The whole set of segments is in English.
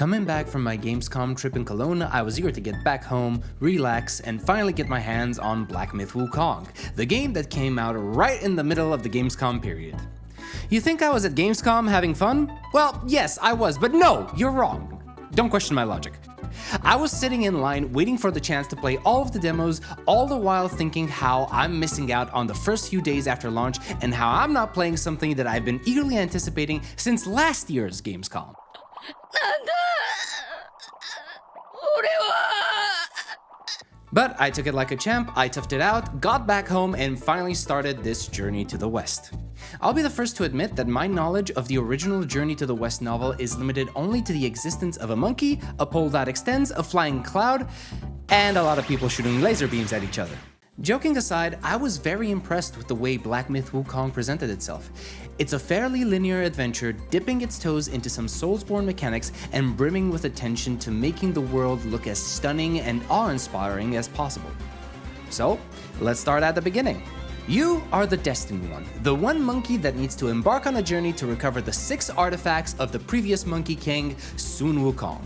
Coming back from my Gamescom trip in Cologne, I was eager to get back home, relax, and finally get my hands on BlackMyth Wukong, the game that came out right in the middle of the Gamescom period. You think I was at Gamescom having fun? Well, yes, I was, but no, you're wrong. Don't question my logic. I was sitting in line waiting for the chance to play all of the demos, all the while thinking how I'm missing out on the first few days after launch and how I'm not playing something that I've been eagerly anticipating since last year's Gamescom. But I took it like a champ, I toughed it out, got back home, and finally started this journey to the West. I'll be the first to admit that my knowledge of the original Journey to the West novel is limited only to the existence of a monkey, a pole that extends, a flying cloud, and a lot of people shooting laser beams at each other. Joking aside, I was very impressed with the way BlackMyth Wukong presented itself. It's a fairly linear adventure, dipping its toes into some Soulsborne mechanics and brimming with attention to making the world look as stunning and awe-inspiring as possible. So, let's start at the beginning. You are the Destined One, the one monkey that needs to embark on a journey to recover the 6 artifacts of the previous Monkey King, Sun Wukong.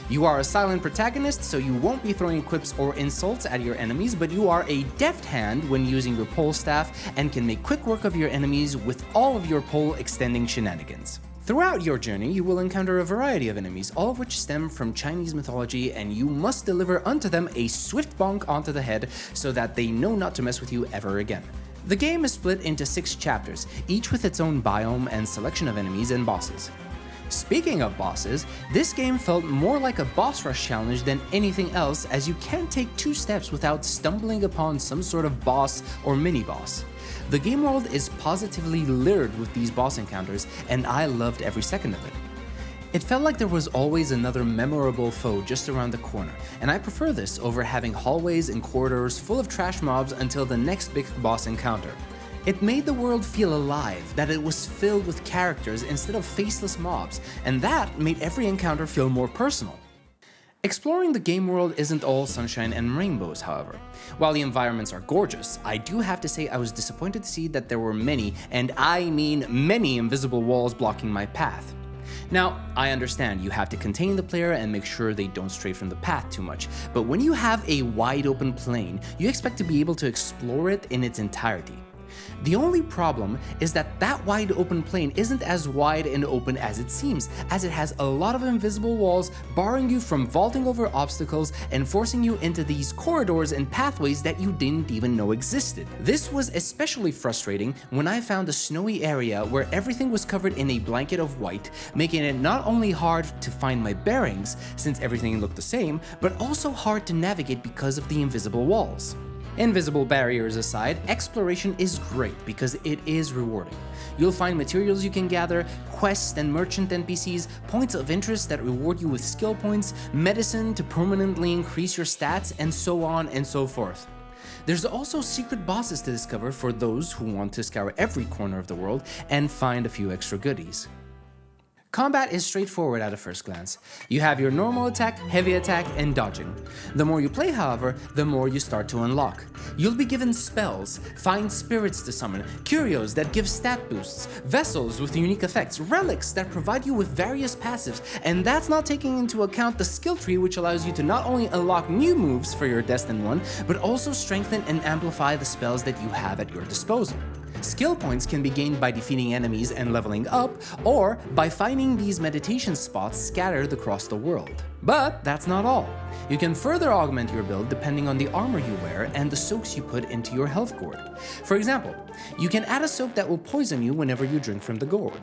You are a silent protagonist, so you won't be throwing quips or insults at your enemies, but you are a deft hand when using your pole staff and can make quick work of your enemies with all of your pole extending shenanigans. Throughout your journey, you will encounter a variety of enemies, all of which stem from Chinese mythology, and you must deliver unto them a swift bonk onto the head so that they know not to mess with you ever again. The game is split into 6 chapters, each with its own biome and selection of enemies and bosses. Speaking of bosses, this game felt more like a boss rush challenge than anything else, as you can't take 2 steps without stumbling upon some sort of boss or mini-boss. The game world is positively littered with these boss encounters, and I loved every second of it. It felt like there was always another memorable foe just around the corner, and I prefer this over having hallways and corridors full of trash mobs until the next big boss encounter. It made the world feel alive, that it was filled with characters instead of faceless mobs, and that made every encounter feel more personal. Exploring the game world isn't all sunshine and rainbows, however. While the environments are gorgeous, I do have to say I was disappointed to see that there were many, and I mean many, invisible walls blocking my path. Now, I understand you have to contain the player and make sure they don't stray from the path too much, but when you have a wide open plain, you expect to be able to explore it in its entirety. The only problem is that that wide open plain isn't as wide and open as it seems, as it has a lot of invisible walls barring you from vaulting over obstacles and forcing you into these corridors and pathways that you didn't even know existed. This was especially frustrating when I found a snowy area where everything was covered in a blanket of white, making it not only hard to find my bearings, since everything looked the same, but also hard to navigate because of the invisible walls. Invisible barriers aside, exploration is great because it is rewarding. You'll find materials you can gather, quests and merchant NPCs, points of interest that reward you with skill points, medicine to permanently increase your stats, and so on and so forth. There's also secret bosses to discover for those who want to scour every corner of the world and find a few extra goodies. Combat is straightforward at a first glance. You have your normal attack, heavy attack, and dodging. The more you play, however, the more you start to unlock. You'll be given spells, find spirits to summon, curios that give stat boosts, vessels with unique effects, relics that provide you with various passives, and that's not taking into account the skill tree, which allows you to not only unlock new moves for your Destined One, but also strengthen and amplify the spells that you have at your disposal. Skill points can be gained by defeating enemies and leveling up, or by finding these meditation spots scattered across the world. But that's not all. You can further augment your build depending on the armor you wear and the soaks you put into your health gourd. For example, you can add a soak that will poison you whenever you drink from the gourd.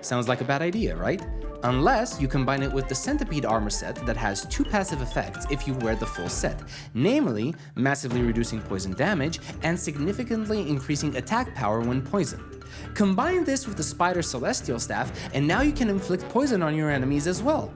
Sounds like a bad idea, right? Unless you combine it with the Centipede armor set that has 2 passive effects if you wear the full set, namely massively reducing poison damage and significantly increasing attack power when poisoned. Combine this with the Spider Celestial Staff and now you can inflict poison on your enemies as well.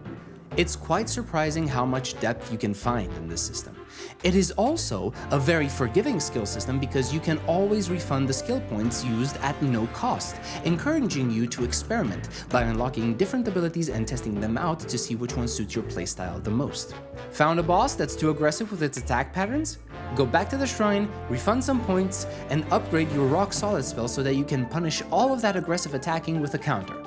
It's quite surprising how much depth you can find in this system. It is also a very forgiving skill system because you can always refund the skill points used at no cost, encouraging you to experiment by unlocking different abilities and testing them out to see which one suits your playstyle the most. Found a boss that's too aggressive with its attack patterns? Go back to the shrine, refund some points, and upgrade your rock solid spell so that you can punish all of that aggressive attacking with a counter.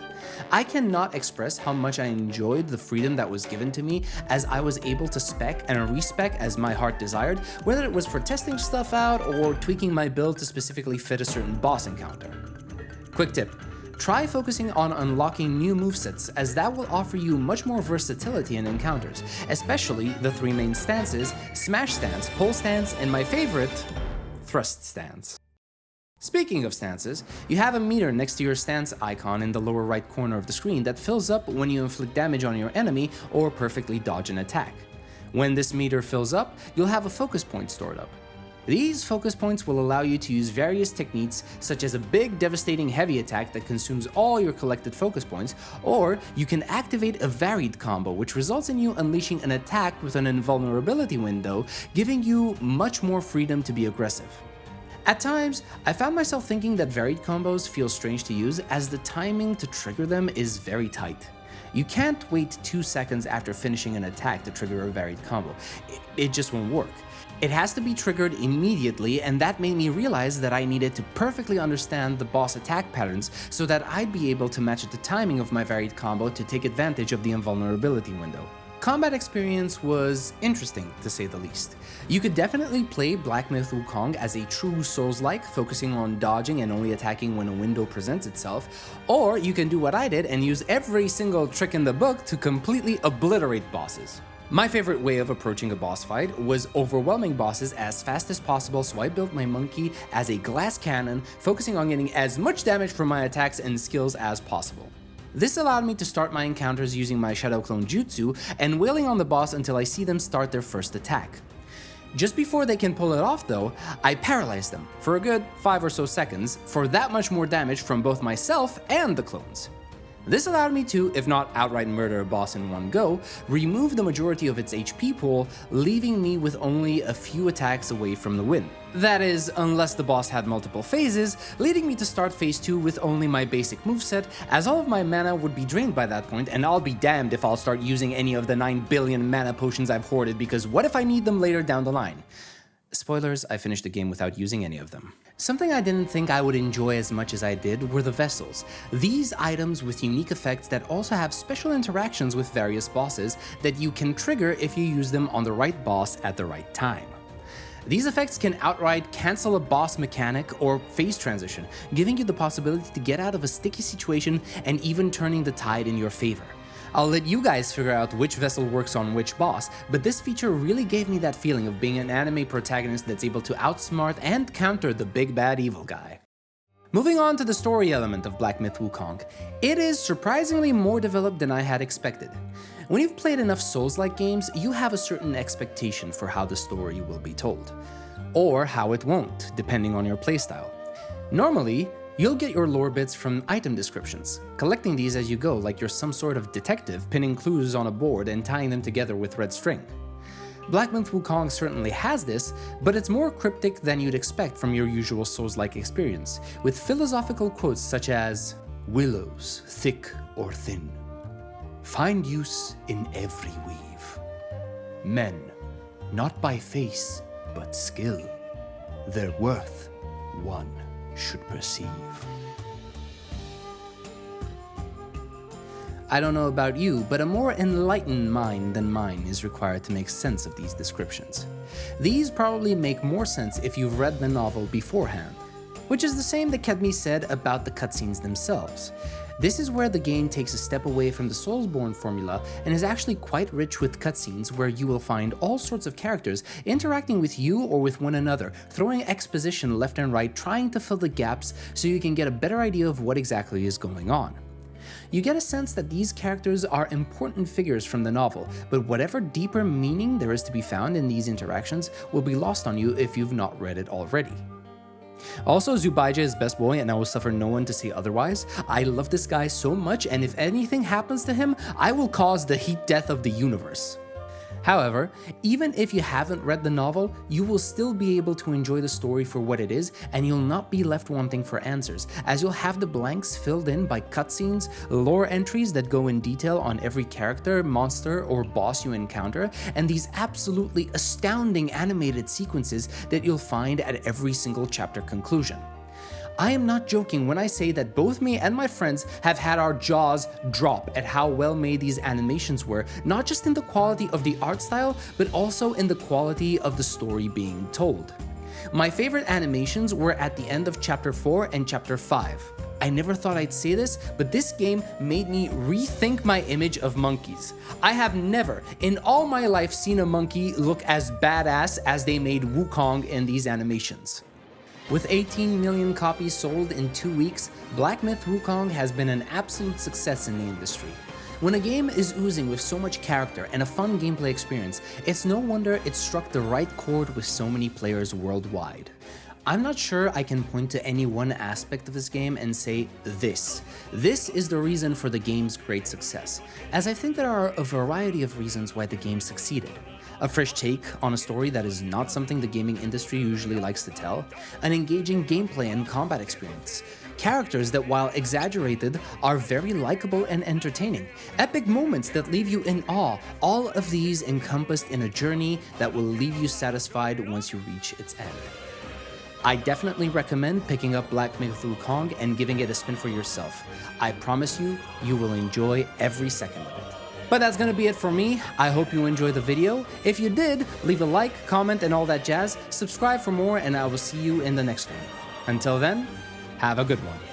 I cannot express how much I enjoyed the freedom that was given to me, as I was able to spec and respec as my heart desired, whether it was for testing stuff out or tweaking my build to specifically fit a certain boss encounter. Quick tip: try focusing on unlocking new movesets, as that will offer you much more versatility in encounters, especially the 3 main stances: smash stance, pole stance, and my favorite, thrust stance. Speaking of stances, you have a meter next to your stance icon in the lower right corner of the screen that fills up when you inflict damage on your enemy or perfectly dodge an attack. When this meter fills up, you'll have a focus point stored up. These focus points will allow you to use various techniques, such as a big devastating heavy attack that consumes all your collected focus points, or you can activate a varied combo, which results in you unleashing an attack with an invulnerability window, giving you much more freedom to be aggressive. At times, I found myself thinking that varied combos feel strange to use, as the timing to trigger them is very tight. You can't wait 2 seconds after finishing an attack to trigger a varied combo. It just won't work. It has to be triggered immediately, and that made me realize that I needed to perfectly understand the boss attack patterns so that I'd be able to match the timing of my varied combo to take advantage of the invulnerability window. Combat experience was interesting, to say the least. You could definitely play BlackMyth Wukong as a true Souls-like, focusing on dodging and only attacking when a window presents itself, or you can do what I did and use every single trick in the book to completely obliterate bosses. My favorite way of approaching a boss fight was overwhelming bosses as fast as possible, so I built my monkey as a glass cannon, focusing on getting as much damage from my attacks and skills as possible. This allowed me to start my encounters using my Shadow Clone Jutsu and wailing on the boss until I see them start their first attack. Just before they can pull it off though, I paralyze them for a good 5 or so seconds for that much more damage from both myself and the clones. This allowed me to, if not outright murder a boss in one go, remove the majority of its HP pool, leaving me with only a few attacks away from the win. That is, unless the boss had multiple phases, leading me to start phase 2 with only my basic moveset, as all of my mana would be drained by that point, and I'll be damned if I'll start using any of the 9 billion mana potions I've hoarded, because what if I need them later down the line? Spoilers, I finished the game without using any of them. Something I didn't think I would enjoy as much as I did were the vessels. These items with unique effects that also have special interactions with various bosses that you can trigger if you use them on the right boss at the right time. These effects can outright cancel a boss mechanic or phase transition, giving you the possibility to get out of a sticky situation and even turning the tide in your favor. I'll let you guys figure out which vessel works on which boss, but this feature really gave me that feeling of being an anime protagonist that's able to outsmart and counter the big bad evil guy. Moving on to the story element of BlackMyth Wukong, it is surprisingly more developed than I had expected. When you've played enough Souls-like games, you have a certain expectation for how the story will be told, or how it won't, depending on your playstyle. Normally, you'll get your lore bits from item descriptions, collecting these as you go like you're some sort of detective pinning clues on a board and tying them together with red string. BlackMyth Wukong certainly has this, but it's more cryptic than you'd expect from your usual Souls-like experience, with philosophical quotes such as, "Willows, thick or thin, find use in every weave. Men, not by face, but skill, their worth one should perceive." I don't know about you, but a more enlightened mind than mine is required to make sense of these descriptions. These probably make more sense if you've read the novel beforehand, which is the same that Kedmi said about the cutscenes themselves. This is where the game takes a step away from the Soulsborne formula and is actually quite rich with cutscenes where you will find all sorts of characters interacting with you or with one another, throwing exposition left and right, trying to fill the gaps so you can get a better idea of what exactly is going on. You get a sense that these characters are important figures from the novel, but whatever deeper meaning there is to be found in these interactions will be lost on you if you've not read it already. Also, Zubaija is best boy and I will suffer no one to say otherwise. I love this guy so much, and if anything happens to him, I will cause the heat death of the universe. However, even if you haven't read the novel, you will still be able to enjoy the story for what it is, and you'll not be left wanting for answers, as you'll have the blanks filled in by cutscenes, lore entries that go in detail on every character, monster, or boss you encounter, and these absolutely astounding animated sequences that you'll find at every single chapter conclusion. I am not joking when I say that both me and my friends have had our jaws drop at how well made these animations were, not just in the quality of the art style, but also in the quality of the story being told. My favorite animations were at the end of Chapter 4 and Chapter 5. I never thought I'd say this, but this game made me rethink my image of monkeys. I have never, in all my life, seen a monkey look as badass as they made Wukong in these animations. With 18 million copies sold in 2 weeks, BlackMyth Wukong has been an absolute success in the industry. When a game is oozing with so much character and a fun gameplay experience, it's no wonder it struck the right chord with so many players worldwide. I'm not sure I can point to any one aspect of this game and say this is the reason for the game's great success, as I think there are a variety of reasons why the game succeeded. A fresh take on a story that is not something the gaming industry usually likes to tell, an engaging gameplay and combat experience, characters that, while exaggerated, are very likable and entertaining, epic moments that leave you in awe, all of these encompassed in a journey that will leave you satisfied once you reach its end. I definitely recommend picking up BlackMyth Wukong and giving it a spin for yourself. I promise you, you will enjoy every second of it. But that's gonna be it for me. I hope you enjoyed the video. If you did, leave a like, comment, and all that jazz. Subscribe for more, and I will see you in the next one. Until then, have a good one.